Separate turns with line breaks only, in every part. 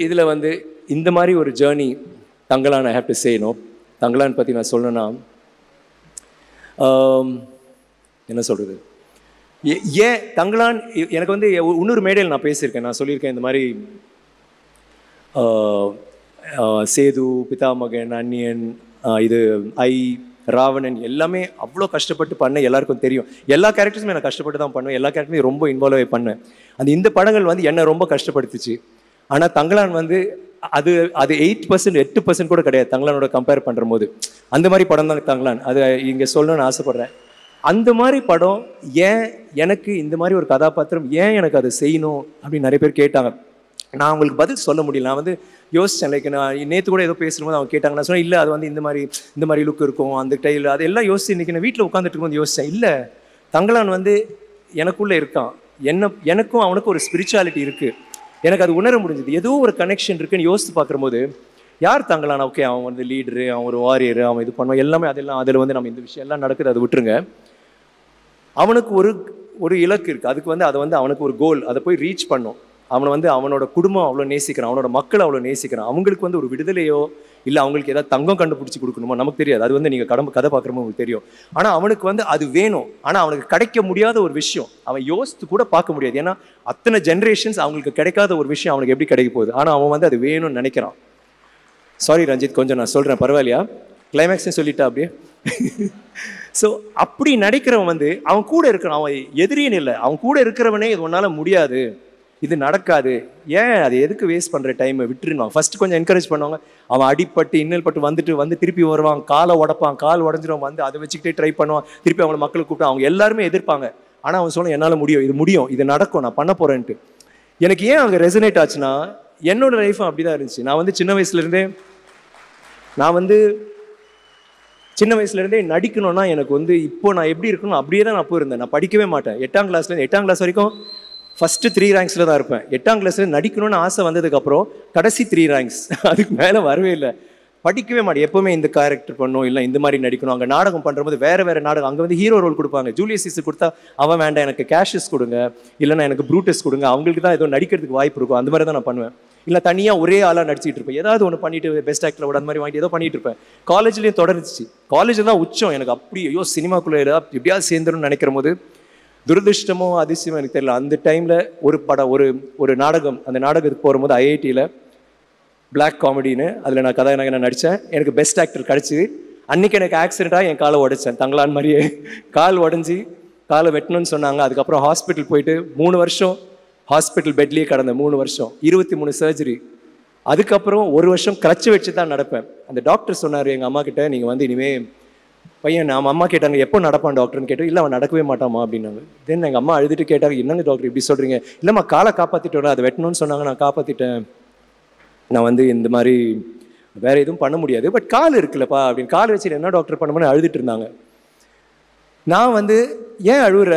இதில் வந்து இந்த மாதிரி ஒரு journey Thangalaan I have to say no. Thangalaan பற்றி நான் சொல்லணும்னா என்ன சொல்கிறது, ஏன் தங்கலான் எனக்கு வந்து இன்னொரு மேடையில் நான் பேசியிருக்கேன். நான் சொல்லியிருக்கேன் இந்த மாதிரி சேது, பிதாமகன், அந்நியன், இது ராவணன் எல்லாமே அவ்வளோ கஷ்டப்பட்டு பண்ணேன். எல்லாருக்கும் தெரியும். எல்லா கேரக்டர்ஸுமே நான் கஷ்டப்பட்டு தான் பண்ணுவேன். எல்லா கேரக்டருமே ரொம்ப இன்வால்வ் பண்ணேன். இந்த படங்கள் வந்து என்னை ரொம்ப கஷ்டப்படுத்துச்சு. ஆனால் தங்கலான் வந்து அது 8% கூட கிடையாது தங்கலானோட கம்பேர் பண்ணுற போது. அந்த மாதிரி படம் தான் தங்கலான். அது இங்கே சொல்லணும்னு ஆசைப்பட்றேன். அந்த மாதிரி படம் ஏன் எனக்கு இந்த மாதிரி ஒரு கதாபாத்திரம் ஏன் எனக்கு அதை செய்யணும் அப்படின்னு நிறைய பேர் கேட்டாங்க. நான் அவங்களுக்கு பதில் சொல்ல முடியல. நான் வந்து யோசித்தேன். லைக் நான் நேற்று கூட ஏதோ பேசும்போது அவங்க கேட்டாங்க. நான் சொன்னேன் இல்லை அது வந்து இந்த மாதிரி லுக் இருக்கும், அந்த டைல் அதெல்லாம் யோசிச்சு இன்றைக்கி நான் வீட்டில் உட்காந்துட்டு இருக்கும்போது யோசித்தேன். இல்லை, தங்கலான் வந்து எனக்குள்ளே இருக்கான். எனக்கும் அவனுக்கும் ஒரு ஸ்பிரிச்சுவாலிட்டி இருக்குது. எனக்கு அது உணர முடிஞ்சது. ஏதோ ஒரு கனெக்ஷன் இருக்குன்னு யோசித்து பார்க்கும்போது யார் தங்கலான், ஓகே அவன் வந்து லீடரு, அவன் ஒரு வாரியர், அவன் இது பண்ணுவான் எல்லாமே, அதெல்லாம் அதில் வந்து நம்ம இந்த விஷயம் எல்லாம் நடக்குது, அதை விட்டுருங்க. அவனுக்கு ஒரு இலக்கு இருக்குது. அதுக்கு வந்து அதை வந்து அவனுக்கு ஒரு கோல், அதை போய் ரீச் பண்ணும். அவனை வந்து அவனோட குடும்பம் அவ்வளோ நேசிக்கிறான், அவனோட மக்கள் அவ்வளோ நேசிக்கிறான். அவங்களுக்கு வந்து ஒரு விடுதலையோ இல்லை அவங்களுக்கு ஏதாவது தங்கம் கண்டுபிடிச்சி கொடுக்கணுமோ நமக்கு தெரியாது. அது வந்து நீங்கள் கதை பார்க்குறமோ உங்களுக்கு தெரியும். ஆனால் அவனுக்கு வந்து அது வேணும். ஆனால் அவனுக்கு கிடைக்க முடியாத ஒரு விஷயம் அவன் யோசித்து கூட பார்க்க முடியாது. ஏன்னா அத்தனை ஜென்ரேஷன்ஸ் அவங்களுக்கு கிடைக்காத ஒரு விஷயம் அவனுக்கு எப்படி கிடைக்க போகுது. ஆனால் அவன் வந்து அது வேணும்னு நினைக்கிறான். சாரி ரஞ்சித், கொஞ்சம் நான் சொல்கிறேன், பரவாயில்லையா? கிளைமேக்ஸே சொல்லிட்டா அப்படியே. ஸோ அப்படி நினைக்கிறவன் வந்து அவன் கூட இருக்கிறான். அவன் எதிரின்னு இல்லை, அவன் கூட இருக்கிறவனே இது ஒன்றால் முடியாது, இது நடக்காது, ஏன் அது எதுக்கு வேஸ்ட் பண்ணுற டைமை விட்டுருவாங்க. ஃபஸ்ட்டு கொஞ்சம் என்கரேஜ் பண்ணுவாங்க. அவன் அடிப்பட்டு இன்னல் பட்டு வந்து திருப்பி வருவான், காலை உடப்பான், கால் உடஞ்சிரும், வந்து அதை வச்சுக்கிட்டே ட்ரை பண்ணுவான், திருப்பி அவங்கள மக்களை கூப்பிட்டு அவங்க எல்லாருமே எதிர்ப்பாங்க. ஆனால் அவன் சொல்ல என்னால் முடியும், இது நடக்கும், நான் பண்ண போகிறேன்ட்டு. எனக்கு ஏன் அங்கே ரெசனேட் ஆச்சுன்னா என்னோட லைஃப்பும் அப்படி தான் இருந்துச்சு. நான் வந்து சின்ன வயசுலேருந்தே நடிக்கணும்னா எனக்கு வந்து இப்போ நான் எப்படி இருக்கணும் அப்படியே தான் நான் போயிருந்தேன். நான் படிக்கவே மாட்டேன். 8ஆம் கிளாஸ் வரைக்கும் ஃபஸ்ட்டு 3 ரேங்க்ஸில் தான் இருப்பேன். 8ஆம் கிளாஸில் நடிக்கணும்னு ஆசை வந்ததுக்கப்புறம் கடைசி 3 ரேங்க்ஸ், அதுக்கு மேலே வரவே இல்லை. படிக்கவே மாட்டேன். எப்போவுமே இந்த கேரக்டர் பண்ணணும், இல்லை இந்த மாதிரி நடிக்கணும். அங்கே நாடகம் பண்ணும்போது வேறு நாடகம், அங்கே வந்து ஹீரோ ரோல் கொடுப்பாங்க. ஜூலியஸ் சீசர் கொடுத்தா அவன் வேண்டாம், எனக்கு கேஷஸ் கொடுங்க, இல்லைன்னா எனக்கு ப்ரூட்டஸ் கொடுங்க, அவங்களுக்கு தான் ஏதோ நடிக்கிறதுக்கு வாய்ப்பு இருக்கும். அந்த மாதிரி தான் நான் பண்ணுவேன். இல்லை தனியாக ஒரே ஆளாக நடிச்சிட்டு இருப்பேன். ஏதாவது ஒன்று பண்ணிட்டு பெஸ்ட் ஆக்டர் விட அந்த மாதிரி வாங்கிட்டு ஏதோ பண்ணிட்டு இருப்பேன். காலேஜ்லேயும் தொடர்ந்துச்சு. காலேஜில் தான் உச்சம் எனக்கு. அப்படி ஐயோ சினிமாக்குள்ளே எப்படியாவது சேர்ந்துருன்னு நினைக்கிற போது துரதிருஷ்டமோ அதிசயமோ எனக்கு தெரியல. அந்த டைமில் ஒரு நாடகம், அந்த நாடகத்துக்கு போகும்போது ஐஐடியில் பிளாக் காமெடின்னு அதில் நான் கதாநாயகனை நடித்தேன். எனக்கு பெஸ்ட் ஆக்டர் கிடச்சி. அன்றைக்கி எனக்கு ஆக்சிடெண்ட்டாக என் காலை உடைச்சேன். தங்கலான் மாதிரியே கால் உடஞ்சி காலை வெட்டணும்னு சொன்னாங்க. அதுக்கப்புறம் ஹாஸ்பிட்டல் போயிட்டு 3 வருஷம் ஹாஸ்பிட்டல் பெட்லேயே கடந்த 3 வருஷம் 23 சர்ஜரி. அதுக்கப்புறம் 1 வருஷம் கிரச்சு வச்சு தான் நடப்பேன். அந்த டாக்டர் சொன்னார் எங்கள் அம்மா கிட்ட, நீங்கள் வந்து இனிமேல் பையன், நம்ம அம்மா கேட்டாங்க எப்போ நடப்பான் டாக்டர்னு கேட்டோம். இல்லை அவன் நடக்கவே மாட்டாமா அப்படின்னாங்க. தென் எங்கள் அம்மா அழுதுட்டு கேட்டாங்க, என்னங்க டாக்டர் இப்படி சொல்கிறீங்க? இல்லைம்மா காலை காப்பாற்றிட்டோம், அதை வெட்டணும்னு சொன்னாங்க, நான் காப்பாற்றிட்டேன். நான் வந்து இந்த மாதிரி வேறு எதுவும் பண்ண முடியாது, பட் கால் இருக்குல்லப்பா அப்படின்னு. கால் வச்சு என்ன டாக்டர் பண்ணும்போது அழுதுட்டு இருந்தாங்க. நான் வந்து ஏன் அழுகுற,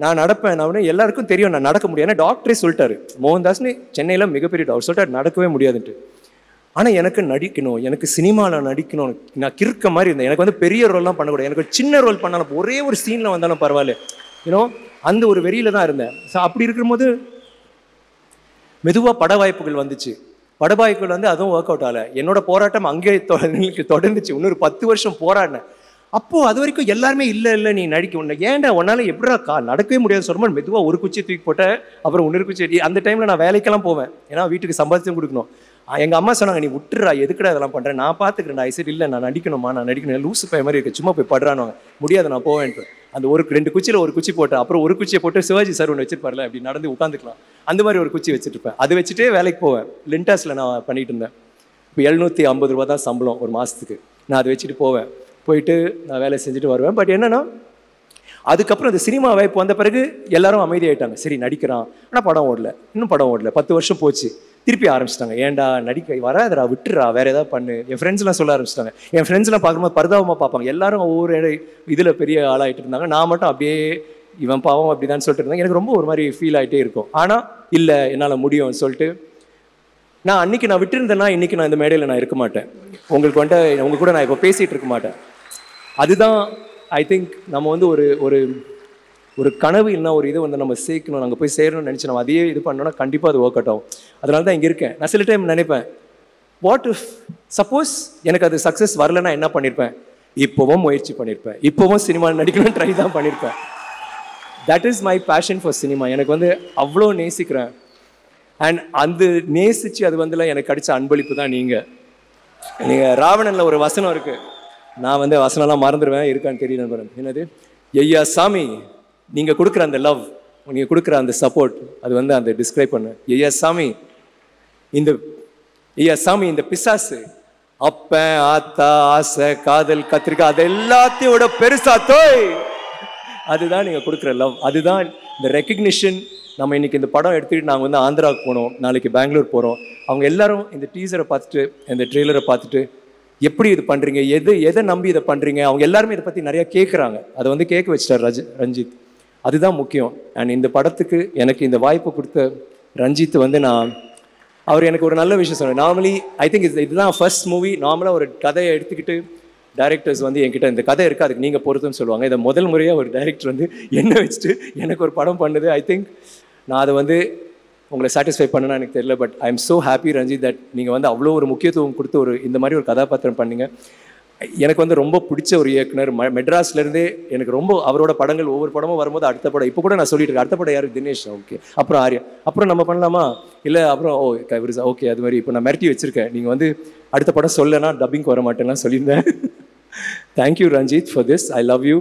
நான் நடப்பேன், நான் எல்லாருக்கும் தெரியும் நான் நடக்க முடியாது. ஏன்னா டாக்டரே சொல்லிட்டாரு, மோகன்தாஸ்னு சென்னையில் மிகப்பெரிய டாக்டர் சொல்லிட்டாரு நடக்கவே முடியாதுன்ட்டு. ஆனால் எனக்கு நடிக்கணும், எனக்கு சினிமாவில் நடிக்கணும், நான் கிறுக்க மாதிரி இருந்தேன். எனக்கு வந்து பெரிய ரோல்லாம் பண்ணக்கூடாது, எனக்கு சின்ன ரோல் பண்ணாலும் ஒரே ஒரு சீனில் வந்தாலும் பரவாயில்ல, அந்த ஒரு வெறியில் தான் இருந்தேன். ஸோ அப்படி இருக்கும்போது மெதுவாக பட வாய்ப்புகள் வந்துச்சு. பட வாய்ப்புகள் வந்து அதுவும் ஒர்க் அவுட் ஆகலை. என்னோட போராட்டம் அங்கே தொடர்ந்துச்சு. இன்னொரு 10 வருஷம் போராடினேன். அப்போது அது வரைக்கும் எல்லாருமே இல்லை நீ நடிக்க, ஏன்டா உன்னால் எப்படா நடக்கவே முடியாது சொல்லும்போது மெதுவாக ஒரு குச்சி தூக்கி போட்டேன். அப்புறம் இன்னொரு குச்சி. அந்த டைமில் நான் வேலைக்கெல்லாம் போவேன், ஏன்னா வீட்டுக்கு சம்பாதிச்சும் கொடுக்கணும். எங்கள் அம்மா சொன்னாங்க, நீ விட்டுறா, எதுக்குடா இதெல்லாம் பண்ணுறேன், நான் பார்த்துக்கிறேன். ஐ சரி இல்லை நான் நடிக்கணுமா, நான் நடிக்கணும், லூசு பைய மாதிரி இருக்கு, சும்மா போய் படுறானு. முடியாது, நான் போவேன்ட்டு அந்த 2 குச்சியில் ஒரு குச்சி போட்டேன். அப்புறம் ஒரு குச்சியை போட்டு சிவாஜி சார் ஒன்று வச்சிருப்பார்ல, அப்படி நடந்து உட்காந்துக்கலாம், அந்த மாதிரி ஒரு குச்சி வச்சுருப்பேன். அதை வச்சுட்டே வேலைக்கு போவேன். லிண்டாஸில் நான் பண்ணிட்டு இருந்தேன். இப்போ 750 ரூபா தான் சம்பளம் ஒரு மாதத்துக்கு. நான் அதை வச்சுட்டு போயிட்டு நான் வேலை செஞ்சுட்டு வருவேன். பட் என்னன்னா அதுக்கப்புறம் இந்த சினிமா வாய்ப்பு வந்த பிறகு எல்லாரும் அமைதியாயிட்டாங்க. சரி நடிக்கிறான், ஆனால் படம் ஓடல, இன்னும் படம் ஓடல. 10 வருஷம் போச்சு. திருப்பி ஆரம்பிச்சிட்டாங்க, ஏன்டா நடிக்க வராதரா, விட்டுறா, வேற ஏதாவது பண்ணு. என் ஃப்ரெண்ட்ஸ்லாம் சொல்ல ஆரம்பிச்சிட்டாங்க. என் ஃப்ரெண்ட்ஸ்லாம் பார்க்கும்போது பரிதாபமாக பார்ப்பாங்க. எல்லாரும் ஒவ்வொரு இதில் பெரிய ஆளாகிட்டு இருந்தாங்க. நான் மட்டும் அப்படியே இவன் பாவம் அப்படிதான் சொல்லிட்டு இருந்தேன். எனக்கு ரொம்ப ஒரு மாதிரி ஃபீல் ஆகிட்டே இருக்கும். ஆனால் இல்லை என்னால் முடியும்னு சொல்லிட்டு நான் அன்றைக்கி நான் விட்டுருந்தேன்னா இன்றைக்கி நான் இந்த மேடையில் நான் இருக்க மாட்டேன். உங்களுக்கு வந்துட்டு உங்கள் கூட நான் இப்போ பேசிகிட்டு இருக்க மாட்டேன். அதுதான் ஐ திங்க் நம்ம வந்து ஒரு கனவு இல்லைனா ஒரு இதை வந்து நம்ம சேர்க்கணும், நாங்கள் போய் சேரணும்னு நினச்சி நம்ம அதையே இது பண்ணோன்னா கண்டிப்பாக அது ஒர்க் அவுட் ஆகும். அதனால தான் இங்கே இருக்கேன். நான் சில டைம் நினைப்பேன், வாட் இஃப் சப்போஸ் எனக்கு அது சக்ஸஸ் வரலைன்னா என்ன பண்ணியிருப்பேன்? இப்போவும் முயற்சி பண்ணியிருப்பேன், இப்போவும் சினிமா நடிக்கணும்னு ட்ரை தான் பண்ணியிருப்பேன். That is my passion for cinema. எனக்கு வந்து அவ்வளோ நேசிக்கிறேன். அண்ட் அந்த நேசித்து அது வந்துல எனக்கு கிடைச்ச அன்பளிப்பு தான் நீங்கள். ராவணனில் ஒரு வசனம் இருக்குது, நான் வந்து வசனம்லாம் மறந்துடுவேன், இருக்கான்னு தெரியல பாருங்க. என்னது? ஐயா சாமி, நீங்கள் கொடுக்குற அந்த லவ், நீங்கள் கொடுக்குற அந்த சப்போர்ட், அது வந்து அந்த டிஸ்கிரைப் பண்ணு. ஐயா சாமி, இந்த பிசாசு அப்ப ஆத்தா ஆசை காதல் கத்திரிக்காய் அது எல்லாத்தையோட பெருசா தோய், அதுதான் நீங்கள் கொடுக்குற லவ், அதுதான் இந்த ரெக்கக்னிஷன். நம்ம இன்னைக்கு இந்த படம் எடுத்துக்கிட்டு நாங்கள் வந்து ஆந்திராவுக்கு போனோம், நாளைக்கு பெங்களூர் போகிறோம். அவங்க எல்லாரும் இந்த டீசரை பார்த்துட்டு இந்த ட்ரெய்லரை பார்த்துட்டு எப்படி இது பண்ணுறீங்க, எதை நம்பி இதை பண்ணுறீங்க, அவங்க எல்லாருமே இதை பற்றி நிறையா கேட்குறாங்க. அதை வந்து கேட்க வச்சிட்டார் ரஞ்சித். அதுதான் முக்கியம். அண்ட் இந்த படத்துக்கு எனக்கு இந்த வாய்ப்பு கொடுத்த ரஞ்சித் வந்து அவர் எனக்கு ஒரு நல்ல விஷயம் சொன்னார். நார்மலி ஐ திங்க் இதுதான் ஃபர்ஸ்ட் மூவி. நார்மலாக ஒரு கதையை எடுத்துக்கிட்டு டைரக்டர்ஸ் வந்து என்கிட்ட இந்த கதை இருக்குது, அதுக்கு நீங்கள் பொறுத்துன்னு சொல்லுவாங்க. இதை முதல் முறையாக ஒரு டைரக்டர் வந்து என்ன வச்சுட்டு எனக்கு ஒரு படம் பண்ணுது. ஐ திங்க் நான் அதை வந்து உங்களை சாட்டிஸ்ஃபை பண்ணனா எனக்கு தெரியல. But I am so happy Ranjith that நீங்கள் வந்து அவ்வளோ ஒரு முக்கியத்துவம் கொடுத்து இந்த மாதிரி ஒரு கதாபாத்திரம் பண்ணீங்க. எனக்கு வந்து ரொம்ப பிடிச்ச ஒரு இயக்குனர். மெட்ராஸ்லேருந்தே எனக்கு ரொம்ப அவரோட படங்கள் ஒவ்வொரு படமும் வரும்போது அடுத்த படம் இப்போ கூட நான் சொல்லிட்டு இருக்கேன், அடுத்த படம் யார்? தினேஷ். ஓகே, அப்புறம் ஆர்யா, அப்புறம் நம்ம பண்ணலாமா? இல்லை அப்புறம் ஓகே, அது மாதிரி இப்போ நான் மிரட்டி வச்சுருக்கேன், நீங்கள் வந்து அடுத்த படம் சொல்லனா டப்பிங் வர மாட்டேன்னா சொல்லியிருந்தேன். Thank you Ranjith for this. I love you.